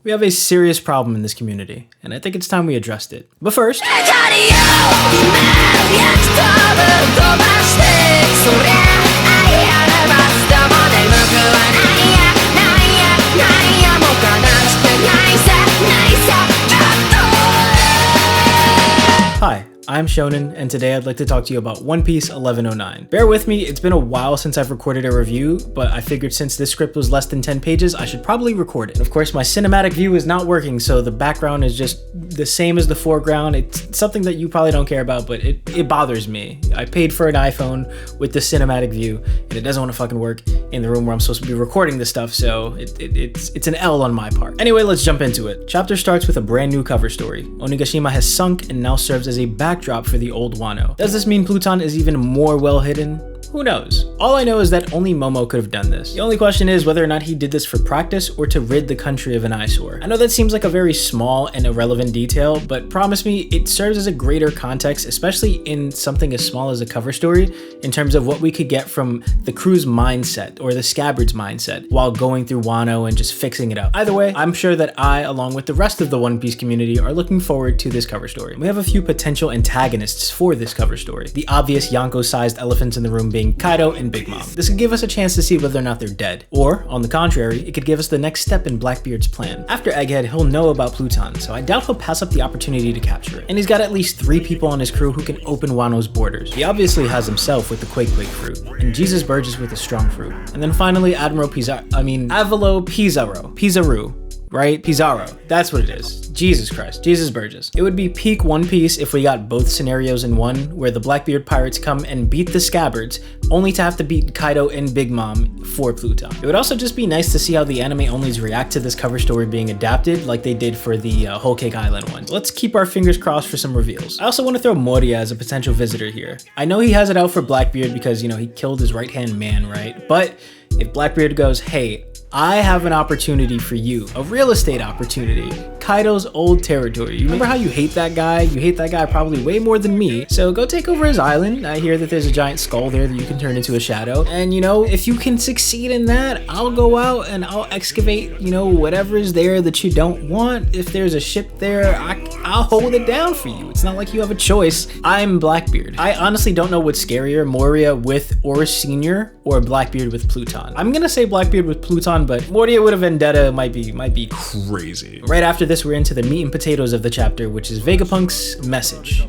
We have a serious problem in this community, and I think it's time we addressed it. But first, hi, I'm Xonin, and today I'd like to talk to you about One Piece 1109. Bear with me, it's been a while since I've recorded a review, but I figured since this script was less than 10 pages, I should probably record it. Of course, my cinematic view is not working, so the background is just the same as the foreground. It's something that you probably don't care about, but it bothers me. I paid for an iPhone with the cinematic view, and it doesn't want to fucking work in the room where I'm supposed to be recording this stuff, so it's an L on my part. Anyway, let's jump into it. Chapter starts with a brand new cover story. Onigashima has sunk and now serves as a backdrop for the old Wano. Does this mean Pluton is even more well hidden? Who knows? All I know is that only Momo could have done this. The only question is whether or not he did this for practice or to rid the country of an eyesore. I know that seems like a very small and irrelevant detail, but promise me it serves as a greater context, especially in something as small as a cover story, in terms of what we could get from the crew's mindset or the Scabbard's mindset while going through Wano and just fixing it up. Either way, I'm sure that I, along with the rest of the One Piece community, are looking forward to this cover story. We have a few potential antagonists for this cover story. The obvious Yonko-sized elephants in the room being Kaido and Big Mom. This could give us a chance to see whether or not they're dead. Or, on the contrary, it could give us the next step in Blackbeard's plan. After Egghead, he'll know about Pluton, so I doubt he'll pass up the opportunity to capture it. And he's got at least 3 people on his crew who can open Wano's borders. He obviously has himself with the Quake fruit, and Jesus Burgess with the strong fruit. And then finally, Avalo Pizarro. Right? Pizarro. That's what it is. Jesus Christ. Jesus Burgess. It would be peak One Piece if we got both scenarios in one, where the Blackbeard pirates come and beat the Scabbards, only to have to beat Kaido and Big Mom for Pluton. It would also just be nice to see how the anime onlys react to this cover story being adapted, like they did for the Whole Cake Island one. Let's keep our fingers crossed for some reveals. I also want to throw Moria as a potential visitor here. I know he has it out for Blackbeard because, he killed his right-hand man, right? But if Blackbeard goes, hey, I have an opportunity for you, a real estate opportunity, Kaido's old territory. You remember how you hate that guy? You hate that guy probably way more than me, so go take over his island. I hear that there's a giant skull there that you can turn into a shadow, and if you can succeed in that, I'll go out and I'll excavate, whatever is there that you don't want. If there's a ship there, I'll hold it down for you. It's not like you have a choice. I'm Blackbeard. I honestly don't know what's scarier, Moria with Oris Sr. or Blackbeard with Pluton. I'm gonna say Blackbeard with Pluton, but Moria with a vendetta might be crazy. Right after this, we're into the meat and potatoes of the chapter, which is Vegapunk's message.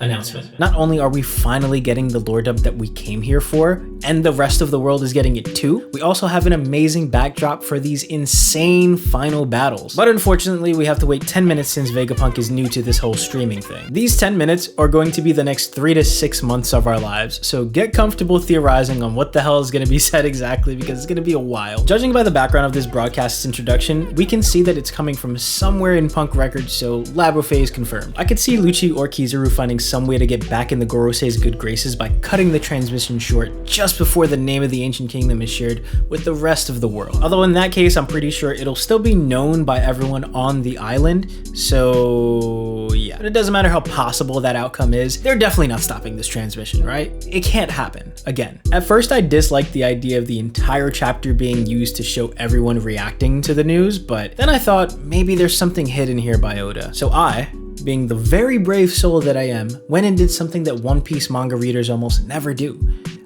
Announcement. Not only are we finally getting the lore dump that we came here for, and the rest of the world is getting it too, we also have an amazing backdrop for these insane final battles. But unfortunately, we have to wait 10 minutes since Vegapunk is new to this whole streaming thing. These 10 minutes are going to be the next 3 to 6 months of our lives, so get comfortable theorizing on what the hell is going to be said exactly, because it's going to be a while. Judging by the background of this broadcast's introduction, we can see that it's coming from somewhere in Punk Records, so Labofe is confirmed. I could see Lucci or Kizaru finding some way to get back in the Gorosei's good graces by cutting the transmission short just before the name of the ancient kingdom is shared with the rest of the world. Although in that case, I'm pretty sure it'll still be known by everyone on the island, so yeah. But it doesn't matter how possible that outcome is, they're definitely not stopping this transmission, right? It can't happen again. At first, I disliked the idea of the entire chapter being used to show everyone reacting to the news, but then I thought maybe there's something hidden here by Oda. So I, being the very brave soul that I am, went and did something that One Piece manga readers almost never do.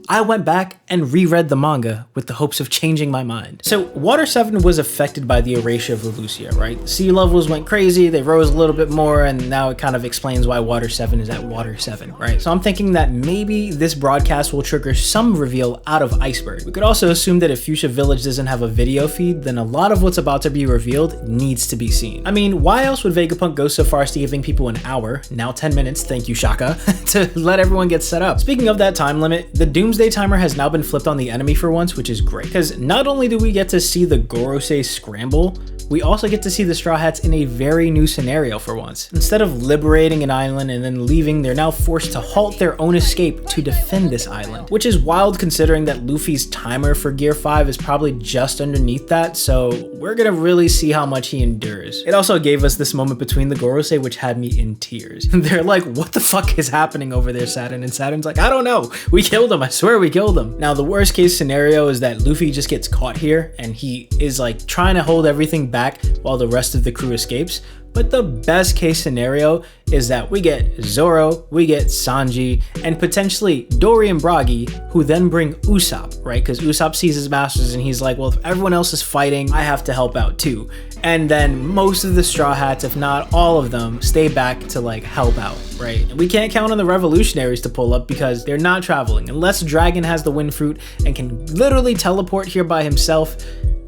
I went back and reread the manga with the hopes of changing my mind. So Water 7 was affected by the erasure of the Lucia, right? The sea levels went crazy, they rose a little bit more, and now it kind of explains why Water 7 is at Water 7, right? So I'm thinking that maybe this broadcast will trigger some reveal out of Iceberg. We could also assume that if Fuchsia Village doesn't have a video feed, then a lot of what's about to be revealed needs to be seen. I mean, why else would Vegapunk go so far as to giving people an hour, now 10 minutes, thank you Shaka, to let everyone get set up? Speaking of that time limit, the Doomsday timer has now been flipped on the enemy for once, which is great, because not only do we get to see the Gorosei scramble, we also get to see the Straw Hats in a very new scenario for once. Instead of liberating an island and then leaving, they're now forced to halt their own escape to defend this island, which is wild considering that Luffy's timer for Gear 5 is probably just underneath that, so we're gonna really see how much he endures. It also gave us this moment between the Gorosei which had me in tears. They're like, what the fuck is happening over there, Saturn? And Saturn's like, I don't know, we killed him, I swear. swear we killed him. Now, the worst case scenario is that Luffy just gets caught here and he is like trying to hold everything back while the rest of the crew escapes. But the best case scenario is that we get Zoro, we get Sanji, and potentially Dory and Bragi, who then bring Usopp, right? Because Usopp sees his masters and he's like, well, if everyone else is fighting, I have to help out too. And then most of the Straw Hats, if not all of them, stay back to like help out, right? And we can't count on the revolutionaries to pull up because they're not traveling. Unless Dragon has the wind fruit and can literally teleport here by himself,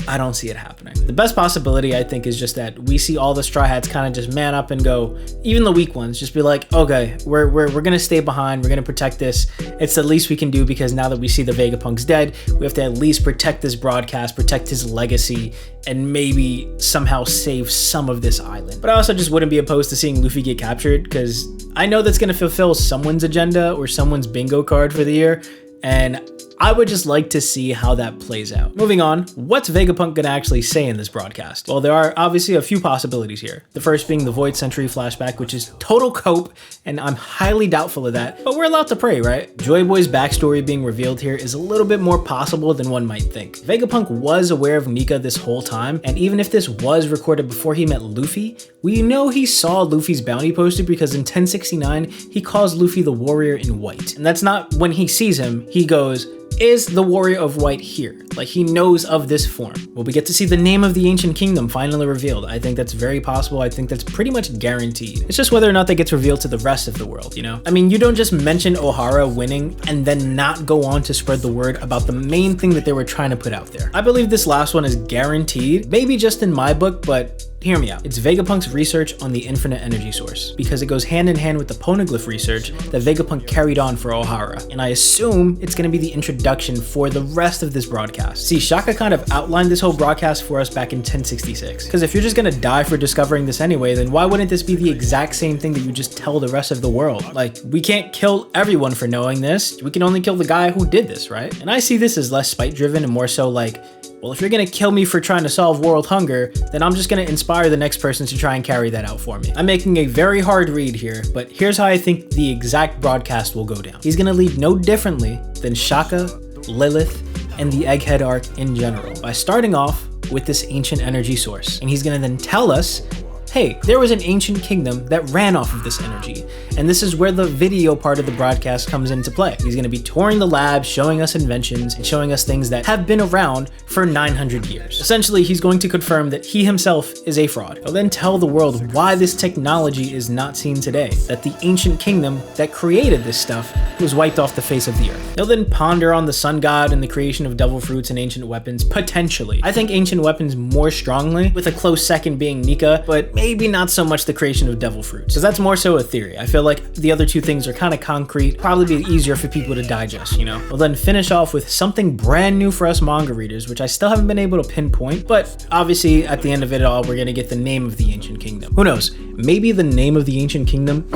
I don't see it happening. The best possibility, I think, is just that we see all the Straw Hats kind of just man up and go, even the weak ones, just be like, okay, we're gonna stay behind, we're gonna protect this. It's the least we can do because now that we see the Vegapunk's dead, we have to at least protect this broadcast, protect his legacy, and maybe somehow save some of this island. But I also just wouldn't be opposed to seeing Luffy get captured because I know that's gonna fulfill someone's agenda or someone's bingo card for the year, and I would just like to see how that plays out. Moving on, what's Vegapunk gonna actually say in this broadcast? Well, there are obviously a few possibilities here. The first being the Void Century flashback, which is total cope, and I'm highly doubtful of that, but we're allowed to pray, right? Joy Boy's backstory being revealed here is a little bit more possible than one might think. Vegapunk was aware of Nika this whole time, and even if this was recorded before he met Luffy, we know he saw Luffy's bounty poster because in 1069, he calls Luffy the Warrior in White. And that's not when he sees him, he goes, is the Warrior of White here? Like, he knows of this form. Well, we get to see the name of the ancient kingdom finally revealed. I think that's very possible. I think that's pretty much guaranteed. It's just whether or not that gets revealed to the rest of the world, you know? I mean, you don't just mention Ohara winning and then not go on to spread the word about the main thing that they were trying to put out there. I believe this last one is guaranteed, maybe just in my book, but hear me out. It's Vegapunk's research on the infinite energy source because it goes hand in hand with the poneglyph research that Vegapunk carried on for Ohara. And I assume it's going to be the introduction for the rest of this broadcast. See, Shaka kind of outlined this whole broadcast for us back in 1066. Because if you're just going to die for discovering this anyway, then why wouldn't this be the exact same thing that you just tell the rest of the world? Like, we can't kill everyone for knowing this. We can only kill the guy who did this, right? And I see this as less spite driven and more so like, well, if you're gonna kill me for trying to solve world hunger, then I'm just gonna inspire the next person to try and carry that out for me. I'm making a very hard read here, but here's how I think the exact broadcast will go down. He's gonna lead no differently than Shaka, Lilith, and the Egghead arc in general by starting off with this ancient energy source. And he's gonna then tell us, hey, there was an ancient kingdom that ran off of this energy. And this is where the video part of the broadcast comes into play. He's gonna be touring the lab, showing us inventions, and showing us things that have been around for 900 years. Essentially, he's going to confirm that he himself is a fraud. He'll then tell the world why this technology is not seen today, that the ancient kingdom that created this stuff was wiped off the face of the earth. He'll then ponder on the sun god and the creation of devil fruits and ancient weapons, potentially. I think ancient weapons more strongly, with a close second being Nika, but maybe not so much the creation of devil fruits, because that's more so a theory. I feel like the other two things are kind of concrete, probably be easier for people to digest, you know? We'll then finish off with something brand new for us manga readers, which I still haven't been able to pinpoint, but obviously at the end of it all, we're gonna get the name of the ancient kingdom. Who knows? Maybe the name of the ancient kingdom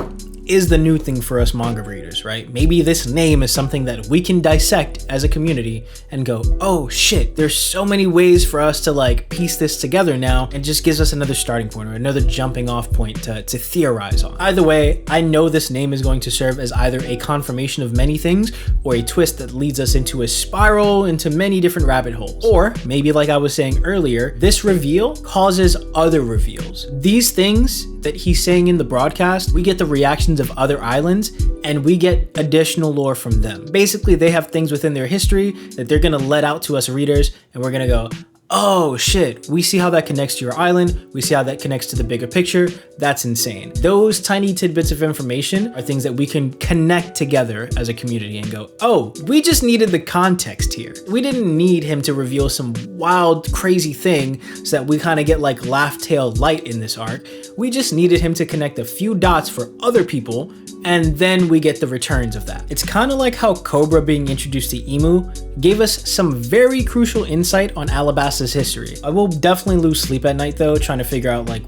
is the new thing for us manga readers, right? Maybe this name is something that we can dissect as a community and go, oh shit, there's so many ways for us to like piece this together now. It just gives us another starting point or another jumping off point to theorize on. Either way, I know this name is going to serve as either a confirmation of many things or a twist that leads us into a spiral into many different rabbit holes. Or maybe like I was saying earlier, this reveal causes other reveals. These things that he's saying in the broadcast, we get the reactions of other islands and we get additional lore from them. Basically, they have things within their history that they're gonna let out to us readers and we're gonna go, oh shit, we see how that connects to your island. We see how that connects to the bigger picture. That's insane. Those tiny tidbits of information are things that we can connect together as a community and go, oh, we just needed the context here. We didn't need him to reveal some wild, crazy thing so that we kind of get like laugh tail light in this arc. We just needed him to connect a few dots for other people, and then we get the returns of that. It's kind of like how Cobra being introduced to Emu gave us some very crucial insight on Alabasta's history. I will definitely lose sleep at night though, trying to figure out like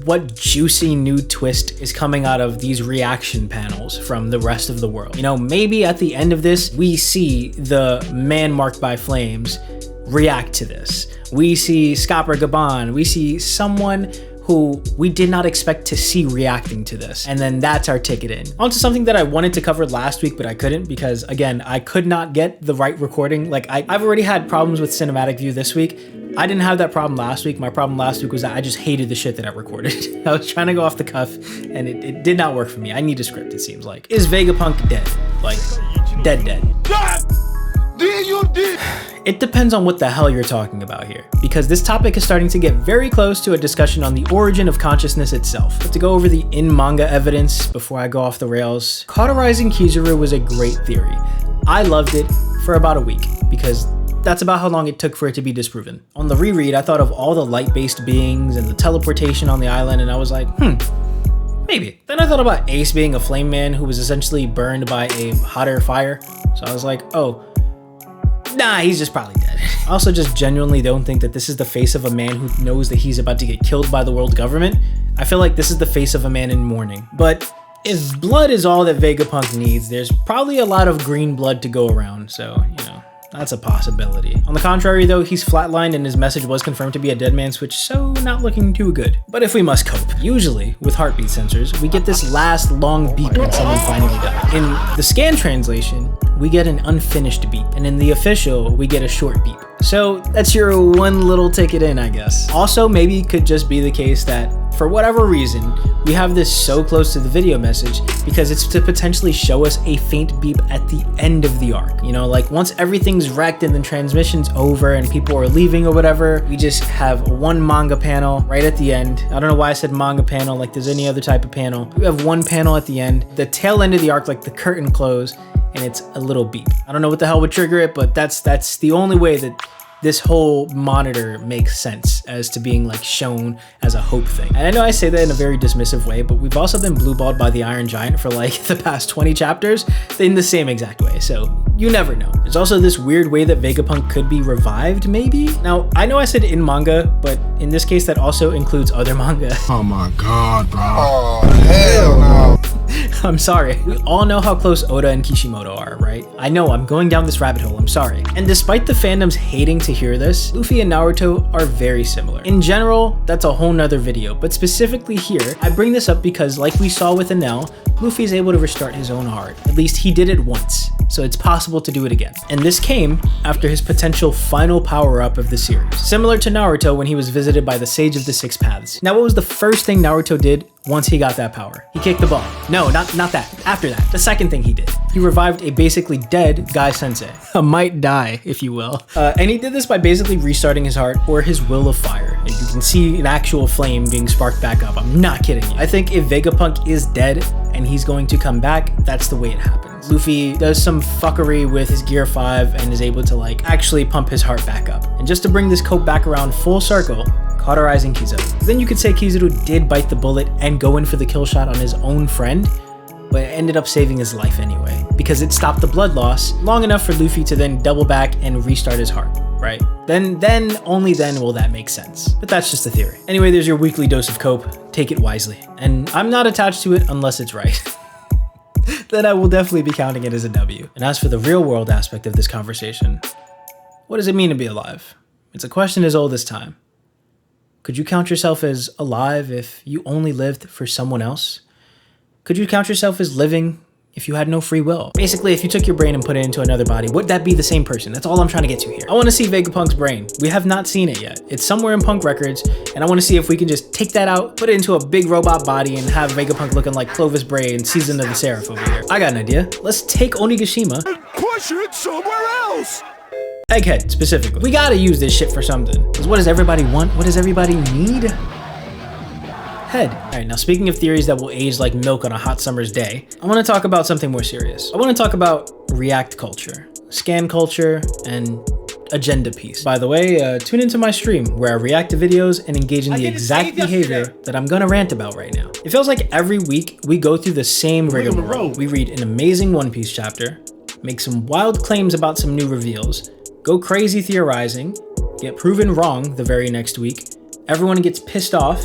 what juicy new twist is coming out of these reaction panels from the rest of the world. You know, maybe at the end of this, we see the man marked by flames react to this. We see Scopper Gaban, we see someone who we did not expect to see reacting to this. And then that's our ticket in. On to something that I wanted to cover last week, but I couldn't because, again, I could not get the right recording. Like, I've already had problems with cinematic view this week. I didn't have that problem last week. My problem last week was that I just hated the shit that I recorded. I was trying to go off the cuff and it did not work for me. I need a script, it seems like. Is Vegapunk dead? Like, dead. It depends on what the hell you're talking about here, because this topic is starting to get very close to a discussion on the origin of consciousness itself. But to go over the in-manga evidence before I go off the rails, cauterizing Kizaru was a great theory. I loved it for about a week, because that's about how long it took for it to be disproven. On the reread, I thought of all the light-based beings and the teleportation on the island, and I was like, maybe. Then I thought about Ace being a flame man who was essentially burned by a hot air fire. So I was like, oh, nah, he's just probably dead. I also just genuinely don't think that this is the face of a man who knows that he's about to get killed by the world government. I feel like this is the face of a man in mourning. But if blood is all that Vegapunk needs, there's probably a lot of green blood to go around, so, you know, that's a possibility. On the contrary though, he's flatlined and his message was confirmed to be a dead man switch, so not looking too good. But if we must cope, usually with heartbeat sensors, we get this last long beep when someone finally dies. In the scan translation, we get an unfinished beep, and in the official, we get a short beep. So that's your one little ticket in, I guess. Also, maybe it could just be the case that, for whatever reason, we have this so close to the video message because it's to potentially show us a faint beep at the end of the arc. You know, like once everything's wrecked and the transmission's over and people are leaving or whatever, we just have one manga panel right at the end. I don't know why I said manga panel like there's any other type of panel. We have one panel at the end, the tail end of the arc, like the curtain close, and it's a little beep. I don't know what the hell would trigger it, but that's the only way that this whole monitor makes sense as to being like shown as a hope thing. And I know I say that in a very dismissive way, but we've also been blueballed by the Iron Giant for like the past 20 chapters in the same exact way, so you never know. There's also this weird way that Vegapunk could be revived, maybe? Now, I know I said in manga, but in this case that also includes other manga. Oh my god, bro. Oh, hell no. I'm sorry. We all know how close Oda and Kishimoto are, right? I know, I'm going down this rabbit hole, I'm sorry. And despite the fandoms hating to hear this, Luffy and Naruto are very similar. In general, that's a whole nother video, but specifically here, I bring this up because like we saw with Enel, Luffy is able to restart his own heart. At least he did it once, so it's possible to do it again. And this came after his potential final power-up of the series. Similar to Naruto when he was visited by the Sage of the Six Paths. Now what was the first thing Naruto did once he got that power? He kicked the ball. No, not that. After that, the second thing he did. He revived a basically dead Guy Sensei. A might die, if you will. And he did this by basically restarting his heart or his will of fire. And you can see an actual flame being sparked back up. I'm not kidding you. I think if Vegapunk is dead and he's going to come back, that's the way it happens. Luffy does some fuckery with his Gear 5 and is able to like actually pump his heart back up. And just to bring this cope back around full circle, cauterizing Kizaru. Then you could say Kizaru did bite the bullet and go in for the kill shot on his own friend, but it ended up saving his life anyway, because it stopped the blood loss long enough for Luffy to then double back and restart his heart, right? Then only then will that make sense. But that's just a theory. Anyway, there's your weekly dose of cope. Take it wisely. And I'm not attached to it unless it's right. Then I will definitely be counting it as a W. And as for the real world aspect of this conversation, what does it mean to be alive? It's a question as old as time. Could you count yourself as alive if you only lived for someone else? Could you count yourself as living if you had no free will? Basically, if you took your brain and put it into another body, would that be the same person? That's all I'm trying to get to here. I want to see Vegapunk's brain. We have not seen it yet. It's somewhere in Punk Records, and I want to see if we can just take that out, put it into a big robot body, and have Vegapunk looking like Clovis Bray in Season of the Seraph over here. I got an idea. Let's take Onigashima and push it somewhere else. Egghead, specifically. We gotta use this shit for something. Because what does everybody want? What does everybody need? Head. Alright, now speaking of theories that will age like milk on a hot summer's day, I want to talk about something more serious. I want to talk about react culture, scan culture, and agenda piece. By the way, tune into my stream where I react to videos and engage in the exact behavior that I'm gonna rant about right now. It feels like every week we go through the same rigmarole. We read an amazing One Piece chapter, make some wild claims about some new reveals, go crazy theorizing, get proven wrong the very next week, everyone gets pissed off,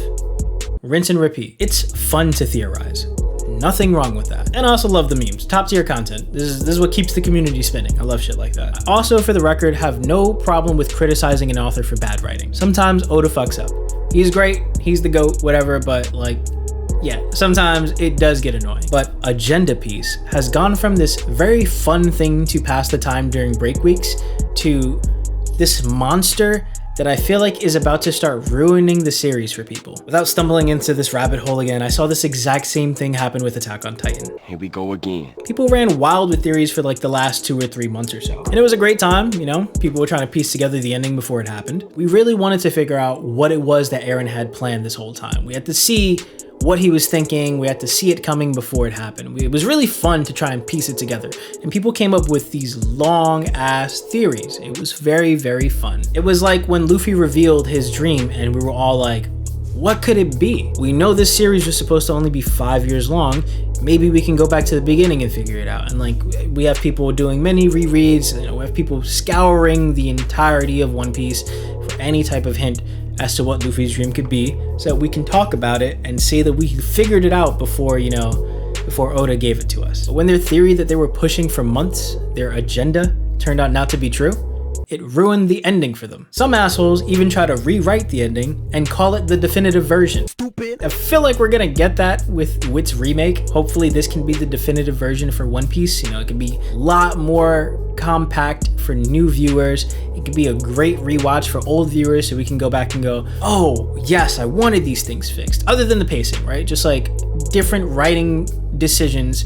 rinse and repeat. It's fun to theorize. Nothing wrong with that. And I also love the memes. Top tier content. This is what keeps the community spinning. I love shit like that. I also, for the record, have no problem with criticizing an author for bad writing. Sometimes Oda fucks up. He's great, he's the GOAT, whatever, but like, yeah, sometimes it does get annoying. But Agenda Piece has gone from this very fun thing to pass the time during break weeks to this monster that I feel like is about to start ruining the series for people. Without stumbling into this rabbit hole again, I saw this exact same thing happen with Attack on Titan. Here we go again. People ran wild with theories for like the last 2 or 3 months or so. And it was a great time, you know, people were trying to piece together the ending before it happened. We really wanted to figure out what it was that Eren had planned this whole time. We had to see what he was thinking, we had to see it coming before it happened. It was really fun to try and piece it together. And people came up with these long ass theories. It was very, very fun. It was like when Luffy revealed his dream and we were all like, what could it be? We know this series was supposed to only be 5 years long. Maybe we can go back to the beginning and figure it out. And like, we have people doing many rereads, you know, we have people scouring the entirety of One Piece for any type of hint as to what Luffy's dream could be, so that we can talk about it and say that we figured it out before, you know, before Oda gave it to us. But when their theory that they were pushing for months, their agenda, turned out not to be true, it ruined the ending for them. Some assholes even try to rewrite the ending and call it the definitive version. Stupid. I feel like we're gonna get that with Wit's remake. Hopefully this can be the definitive version for One Piece. You know, it can be a lot more compact for new viewers. It could be a great rewatch for old viewers, so we can go back and go, oh yes, I wanted these things fixed. Other than the pacing, right? Just like different writing decisions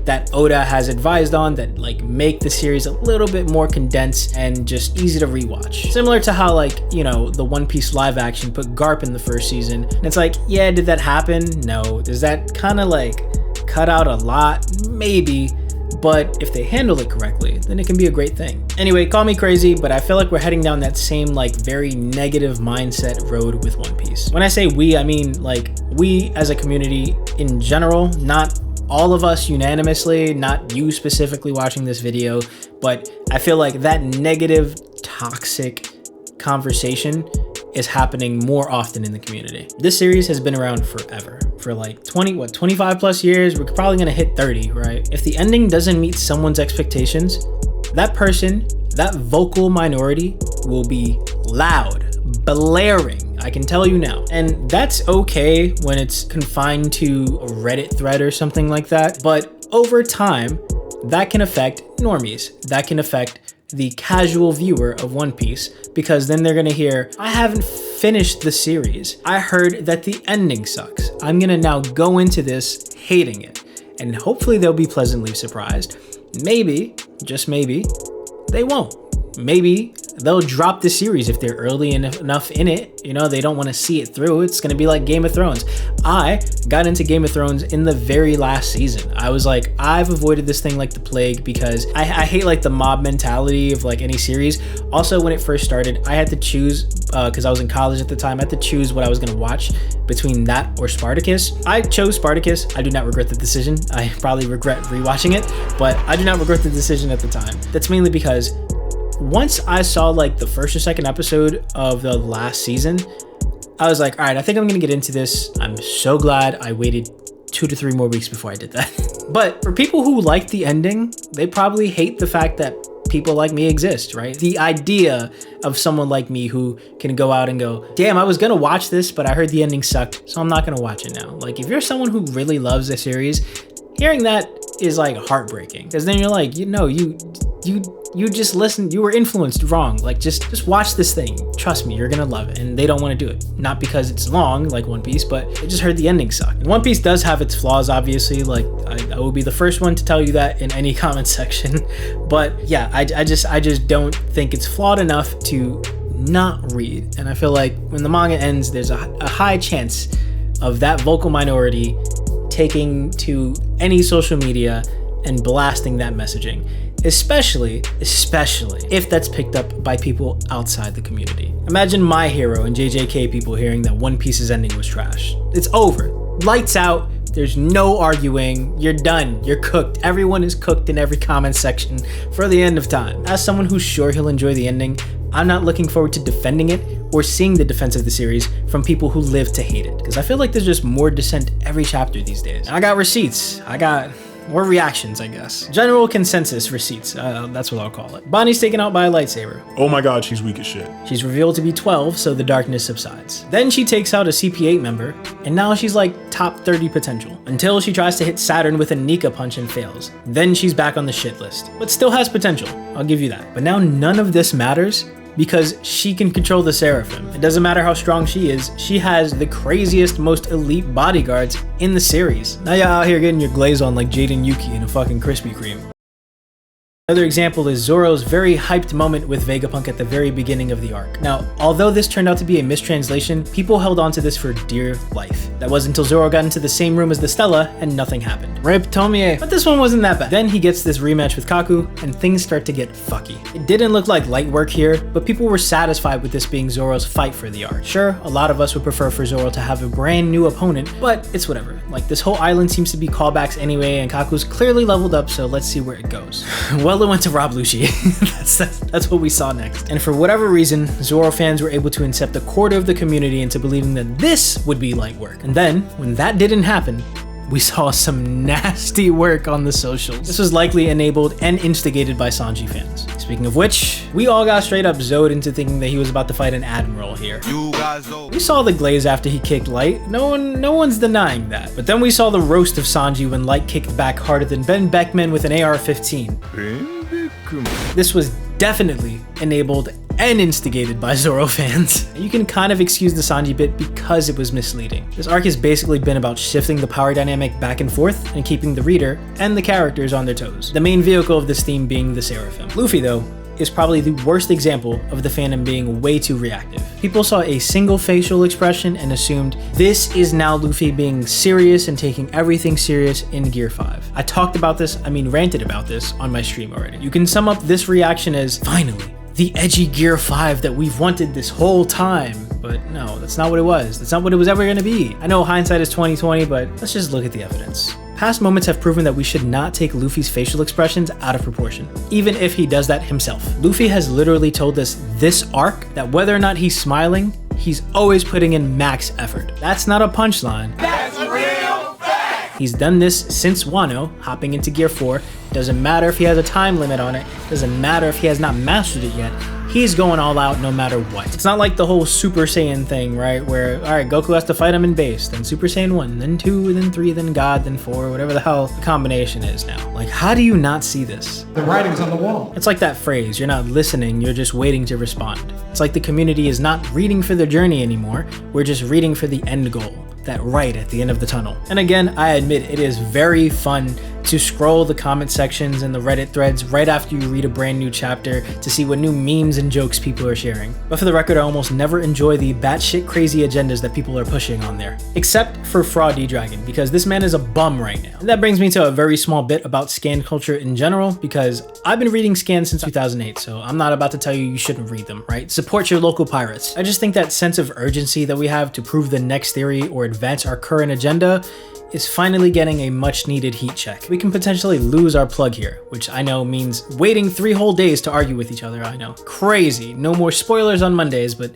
that Oda has advised on that like make the series a little bit more condensed and just easy to rewatch. Similar to how, like, you know, the One Piece live action put Garp in the first season. And it's like, yeah, did that happen? No. Does that kind of like cut out a lot? Maybe. But if they handle it correctly, then it can be a great thing. Anyway, call me crazy, but I feel like we're heading down that same like very negative mindset road with One Piece. When I say we, I mean like we as a community in general, not all of us unanimously, not you specifically watching this video, but I feel like that negative, toxic conversation is happening more often in the community. This series has been around forever. For like 25 plus years, we're probably gonna hit 30, right? If the ending doesn't meet someone's expectations, that person, that vocal minority will be loud, blaring. I can tell you now. And that's okay when it's confined to a Reddit thread or something like that. But over time, that can affect normies. That can affect the casual viewer of One Piece, because then they're gonna hear, I haven't finished the series. I heard that the ending sucks. I'm gonna now go into this hating it. And hopefully they'll be pleasantly surprised. Maybe, just maybe, they won't. Maybe they'll drop the series if they're early enough in it. You know, they don't want to see it through. It's going to be like Game of Thrones. I got into Game of Thrones in the very last season. I was like, I've avoided this thing like the plague because I hate like the mob mentality of like any series. Also, when it first started, I had to choose, because I was in college at the time, I had to choose what I was going to watch between that or Spartacus. I chose Spartacus. I do not regret the decision. I probably regret rewatching it, but I do not regret the decision at the time. That's mainly because once I saw like the first or second episode of the last season, I was like, all right, I think I'm gonna get into this. I'm so glad I waited 2 to 3 more weeks before I did that. But for people who like the ending, they probably hate the fact that people like me exist, right? The idea of someone like me who can go out and go, damn, I was gonna watch this, but I heard the ending sucked, so I'm not gonna watch it now. Like, if you're someone who really loves a series, hearing that is like heartbreaking, because then you're like, you know, you just listened, you were influenced wrong. Like, just watch this thing. Trust me, you're gonna love it. And they don't want to do it. Not because it's long, like One Piece, but they just heard the ending sucked. And One Piece does have its flaws, obviously. Like, I will be the first one to tell you that in any comment section. But yeah, I just don't think it's flawed enough to not read. And I feel like when the manga ends, there's a high chance of that vocal minority taking to any social media and blasting that messaging. Especially if that's picked up by people outside the community. Imagine my hero and JJK people hearing that One Piece's ending was trash. It's over. Lights out. There's no arguing. You're done. You're cooked. Everyone is cooked in every comment section for the end of time. As someone who's sure he'll enjoy the ending, I'm not looking forward to defending it or seeing the defense of the series from people who live to hate it, because I feel like there's just more dissent every chapter these days. And I got receipts. I got or reactions, I guess. General consensus receipts, that's what I'll call it. Bonnie's taken out by a lightsaber. Oh my god, she's weak as shit. She's revealed to be 12, so the darkness subsides. Then she takes out a CP8 member, and now she's like top 30 potential, until she tries to hit Saturn with a Nika punch and fails. Then she's back on the shit list, but still has potential, I'll give you that. But now none of this matters, because she can control the Seraphim. It doesn't matter how strong she is, she has the craziest, most elite bodyguards in the series. Now you're out here getting your glaze on like Jaden Yuki in a fucking Krispy Kreme. Another example is Zoro's very hyped moment with Vegapunk at the very beginning of the arc. Now, although this turned out to be a mistranslation, people held on to this for dear life. That was until Zoro got into the same room as the Stella and nothing happened. Rip Tomie. But this one wasn't that bad. Then he gets this rematch with Kaku and things start to get fucky. It didn't look like light work here, but people were satisfied with this being Zoro's fight for the arc. Sure, a lot of us would prefer for Zoro to have a brand new opponent, but it's whatever. Like, this whole island seems to be callbacks anyway, and Kaku's clearly leveled up, so let's see where it goes. Well, it went to Rob Lucci. that's what we saw next. And for whatever reason, Zoro fans were able to incept a quarter of the community into believing that this would be light work. And then, when that didn't happen, we saw some nasty work on the socials. This was likely enabled and instigated by Sanji fans. Speaking of which, we all got straight up zoed into thinking that he was about to fight an admiral here. We saw the glaze after he kicked Light. No one's denying that. But then we saw the roast of Sanji when Light kicked back harder than Ben Beckman with an AR-15. This was definitely enabled and instigated by Zoro fans. You can kind of excuse the Sanji bit because it was misleading. This arc has basically been about shifting the power dynamic back and forth and keeping the reader and the characters on their toes. The main vehicle of this theme being the Seraphim. Luffy, though, is probably the worst example of the fandom being way too reactive. People saw a single facial expression and assumed this is now Luffy being serious and taking everything serious in Gear 5. I ranted about this on my stream already. You can sum up this reaction as, finally, the edgy Gear 5 that we've wanted this whole time. But no, that's not what it was. That's not what it was ever gonna be. I know hindsight is 20/20, but let's just look at the evidence. Past moments have proven that we should not take Luffy's facial expressions out of proportion, even if he does that himself. Luffy has literally told us this arc that whether or not he's smiling, he's always putting in max effort. That's not a punchline. That's a real fact! He's done this since Wano, hopping into Gear 4. Doesn't matter if he has a time limit on it, doesn't matter if he has not mastered it yet. He's going all out no matter what. It's not like the whole Super Saiyan thing, right? Where, alright, Goku has to fight him in base, then Super Saiyan 1, then 2, then 3, then God, then 4, whatever the hell the combination is now. Like, how do you not see this? The writing's on the wall. It's like that phrase, you're not listening, you're just waiting to respond. It's like the community is not reading for the journey anymore, we're just reading for the end goal. That right at the end of the tunnel. And again, I admit it is very fun to scroll the comment sections and the Reddit threads right after you read a brand new chapter to see what new memes and jokes people are sharing. But for the record, I almost never enjoy the batshit crazy agendas that people are pushing on there. Except for Fraud D-Dragon, because this man is a bum right now. And that brings me to a very small bit about scan culture in general, because I've been reading scans since 2008, so I'm not about to tell you shouldn't read them, right? Support your local pirates. I just think that sense of urgency that we have to prove the next theory or advance our current agenda is finally getting a much needed heat check. We can potentially lose our plug here, which I know means waiting 3 whole days to argue with each other, I know. Crazy, no more spoilers on Mondays, but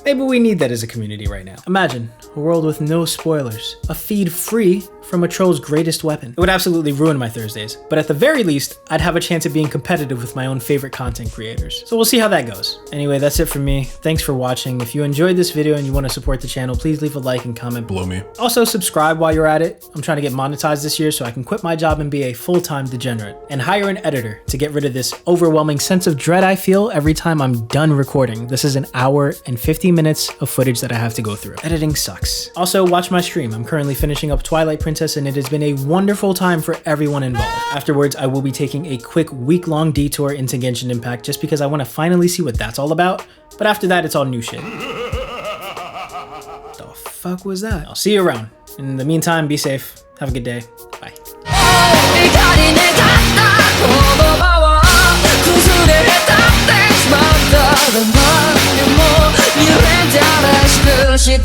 maybe we need that as a community right now. Imagine a world with no spoilers, a feed free from a troll's greatest weapon. It would absolutely ruin my Thursdays, but at the very least, I'd have a chance of being competitive with my own favorite content creators. So we'll see how that goes. Anyway, that's it from me. Thanks for watching. If you enjoyed this video and you want to support the channel, please leave a like and comment Blow me. Also, subscribe while you're at it. I'm trying to get monetized this year so I can quit my job and be a full-time degenerate, and hire an editor to get rid of this overwhelming sense of dread I feel every time I'm done recording. This is an hour and 50 minutes of footage that I have to go through. Editing sucks. Also, watch my stream. I'm currently finishing up Twilight Princess and it has been a wonderful time for everyone involved. Afterwards, I will be taking a quick week-long detour into Genshin Impact just because I want to finally see what that's all about. But after that, it's all new shit. The fuck was that? I'll see you around. In the meantime, be safe. Have a good day. Bye. Shit